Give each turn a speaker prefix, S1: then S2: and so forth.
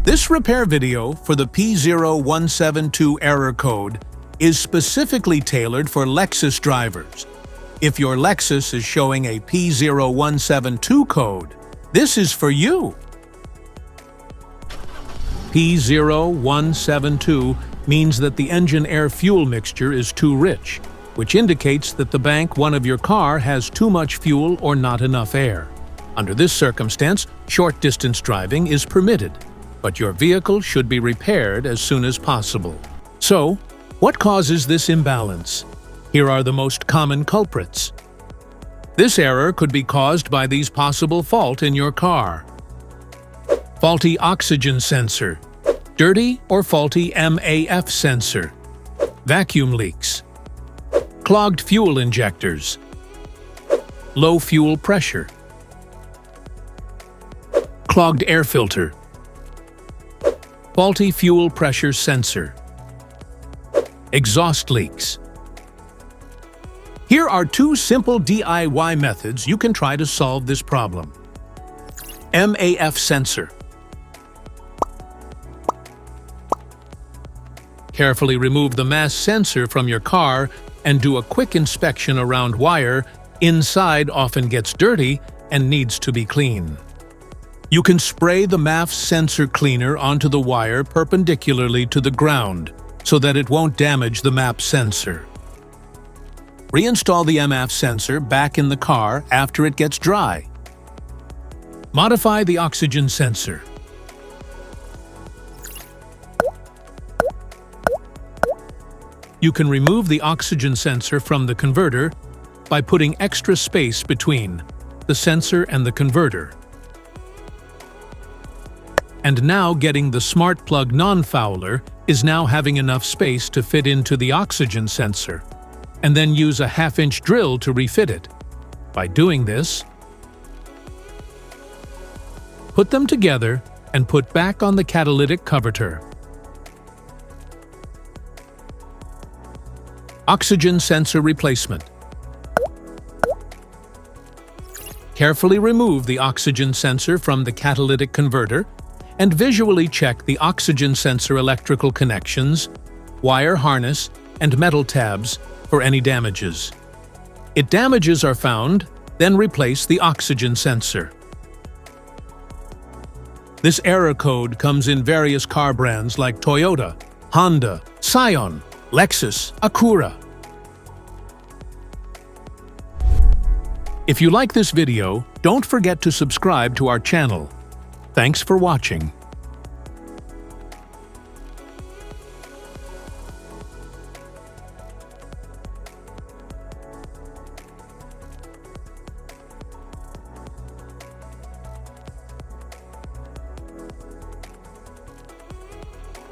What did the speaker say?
S1: This repair video for the P0172 error code is specifically tailored for Lexus drivers. If your Lexus is showing a P0172 code, this is for you. P0172 means that the engine air-fuel mixture is too rich, which indicates that the bank one of your car has too much fuel or not enough air. Under this circumstance, short-distance driving is permitted, but your vehicle should be repaired as soon as possible. So, what causes this imbalance? Here are the most common culprits. This error could be caused by these possible faults in your car. Faulty oxygen sensor, dirty or faulty MAF sensor, vacuum leaks, clogged fuel injectors, low fuel pressure, clogged air filter, faulty fuel pressure sensor, exhaust leaks. Here are two simple DIY methods you can try to solve this problem. MAF sensor. Carefully remove the MAF sensor from your car and do a quick inspection around wire. Inside often gets dirty and needs to be cleaned. You can spray the MAF sensor cleaner onto the wire perpendicularly to the ground so that it won't damage the MAF sensor. Reinstall the MAF sensor back in the car after it gets dry. Modify the oxygen sensor. You can remove the oxygen sensor from the converter by putting extra space between the sensor and the converter. And now getting the smart plug non-fouler is now having enough space to fit into the oxygen sensor, and then use a 1/2-inch drill to refit it. By doing this, put them together and put back on the catalytic converter. Oxygen sensor replacement. Carefully remove the oxygen sensor from the catalytic converter and visually check the oxygen sensor electrical connections, wire harness, and metal tabs for any damages. If damages are found, then replace the oxygen sensor. This error code comes in various car brands like Toyota, Honda, Scion, Lexus, Acura. If you like this video, don't forget to subscribe to our channel. Thanks for watching.